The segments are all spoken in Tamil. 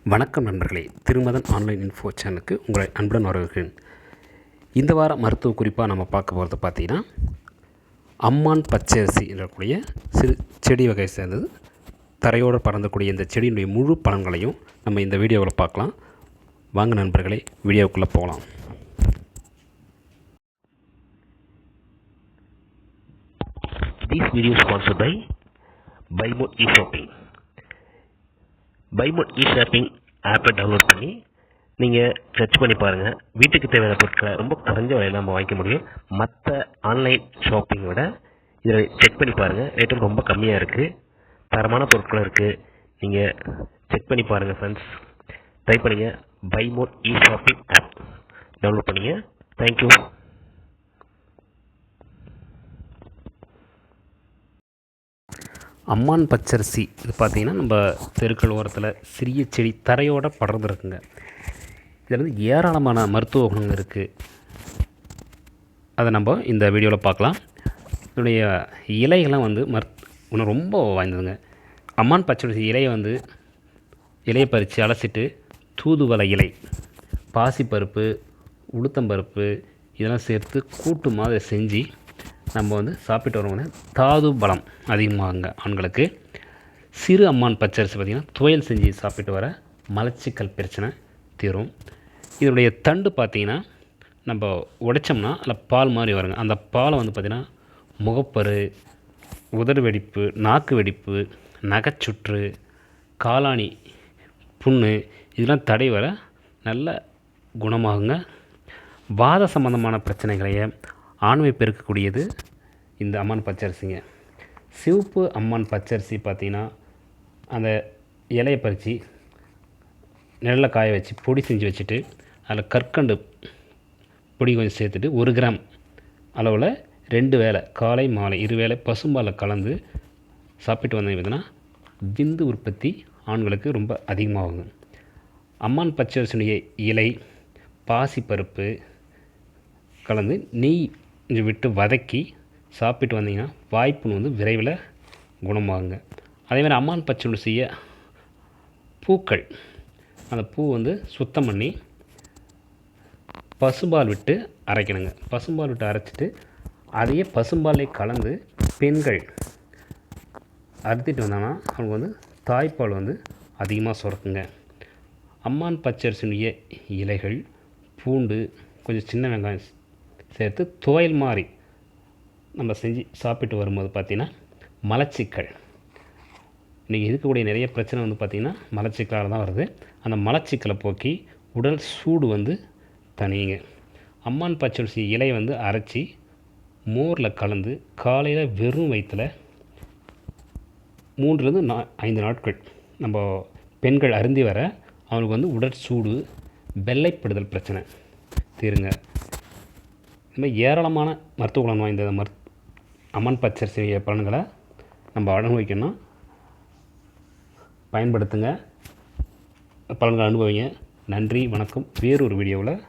வணக்கம் நண்பர்களே, திருமதன் ஆன்லைன் இன்ஃபோ சேனலுக்கு உங்களை அன்புடன் வரவேற்கிறேன். இந்த வார மருத்துவ குறிப்பாக நம்ம பார்க்க போகிறது பார்த்திங்கன்னா, அம்மான் பச்சரிசி என்றக்கூடிய சிறு செடி வகை சேர்ந்தது. தரையோடு பறந்தக்கூடிய இந்த செடியினுடைய முழு பலன்களையும் நம்ம இந்த வீடியோவில் பார்க்கலாம். வாங்க நண்பர்களே, வீடியோவுக்குள்ளே போகலாம். This video is sponsored by BuyMode eShopping. BuyMode eShopping ஆப்பை டவுன்லோட் பண்ணி நீங்கள் சர்ச் பண்ணி பாருங்கள். வீட்டுக்கு தேவையான பொருட்களை ரொம்ப குறைஞ்ச விலையில் நம்ம வாங்கிக்க முடியும். மற்ற ஆன்லைன் ஷாப்பிங்கை விட இதில் செக் பண்ணி பாருங்கள். ரேட்டும் ரொம்ப கம்மியாக இருக்குது. தரமான பொருட்களும் இருக்குது. நீங்கள் செக் பண்ணி பாருங்கள் ஃப்ரெண்ட்ஸ். ட்ரை பண்ணுங்கள். BuyMode eShopping ஆப் டவுன்லோட் பண்ணிங்க. தேங்க்யூ. அம்மான் பச்சரிசி இது பார்த்திங்கன்னா நம்ம தெருக்கள் ஓரத்தில் சிறிய செடி தரையோடு படர்ந்துருக்குங்க. இதில் வந்து ஏராளமான மருத்துவ குணங்கள் இருக்குது. அதை நம்ம இந்த வீடியோவில் பார்க்கலாம். இதனுடைய இலைகள்லாம் வந்து இன்னும் ரொம்ப வாய்ந்ததுங்க. அம்மான் பச்சரிசி இலையை வந்து இலையை பறித்து அலசிட்டு தூதுவளை இலை, பாசிப்பருப்பு, உளுத்தம்பருப்பு இதெல்லாம் சேர்த்து கூட்டு மாதிரி செஞ்சு நம்ம வந்து சாப்பிட்டு வரவங்க தாது பலம் அதிகமாகுங்க. ஆண்களுக்கு சிறு அம்மான் பச்சரிசி பார்த்திங்கன்னா துவையல் செஞ்சு சாப்பிட்டு வர மலச்சிக்கல் பிரச்சனை தீரும். இதனுடைய தண்டு பார்த்திங்கன்னா நம்ம உடைச்சோம்னா அதில் பால் மாதிரி வருங்க. அந்த பாலை வந்து பார்த்திங்கன்னா முகப்பரு, உதடு வெடிப்பு, நாக்கு வெடிப்பு, நகைச்சுற்று, காலாணி புண்ணு இதெல்லாம் தடை வர நல்ல குணமாகுங்க. வாத சம்பந்தமான பிரச்சனைகளையே ஆண்மை பெருக்கக்கூடியது இந்த அம்மான் பச்சரிசிங்க. சிவப்பு அம்மான் பச்சரிசி பார்த்திங்கன்னா அந்த இலையை பறித்து நெல்லை காய வச்சு பொடி செஞ்சு வச்சுட்டு அதில் கற்கண்டு பொடி கொஞ்சம் சேர்த்துட்டு 1 கிராம் அளவில் 2 வேளை காலை மாலை 2 வேளை பசும்பாலில் கலந்து சாப்பிட்டு வந்தீங்க பார்த்தீங்கன்னா விந்து உற்பத்தி ஆண்களுக்கு ரொம்ப அதிகமாகுங்க. அம்மான் பச்சரிசியுடைய இலை, பாசிப்பருப்பு கலந்து நெய் கொஞ்சம் விட்டு வதக்கி சாப்பிட்டு வந்தீங்கன்னா வாய்ப்புண் வந்து விரைவில் குணமாகுங்க. அதேமாதிரி அம்மான் பச்சரிசியை பூக்கள், அந்த பூ வந்து சுத்தம் பண்ணி பசும்பால் விட்டு அரைக்கணுங்க. பசும்பால் விட்டு அரைச்சிட்டு அதையே பசும்பாலே கலந்து பெண்கள் அறுத்திட்டு வந்தாங்கன்னா அவங்க வந்து தாய்ப்பால் வந்து அதிகமாக சுரக்குங்க. அம்மான் பச்சரிசியுடைய இலைகள், பூண்டு, கொஞ்சம் சின்ன வெங்காயம் சேர்த்து துவையல் மாதிரி நம்ம செஞ்சு சாப்பிட்டு வரும்போது பார்த்திங்கன்னா மலச்சிக்கல், இன்றைக்கி இருக்கக்கூடிய நிறைய பிரச்சனை வந்து பார்த்திங்கன்னா மலச்சிக்கலால் தான் வருது. அந்த மலச்சிக்கலை போக்கி உடல் சூடு வந்து தனியுங்க. அம்மான் பச்சரிசி இலையை வந்து அரைச்சி மோரில் கலந்து காலையில் வெறும் வயிற்றில் 3-5 நாட்கள் நம்ம பெண்கள் அருந்தி வர அவங்களுக்கு வந்து உடற்சூடு, வெள்ளைப்படுதல் பிரச்சனை தீருங்க. இதுமாதிரி ஏராளமான மருத்துவ குணம் வாய்ந்த அம்மான் பச்சரிசி பலன்களை நம்ம அனுபவிக்கணும். பயன்படுத்துங்க, பலன்களை அனுபவிங்க. நன்றி, வணக்கம். வேறொரு வீடியோவில்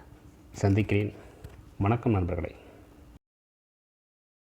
சந்திக்கிறேன். வணக்கம் நண்பர்களே.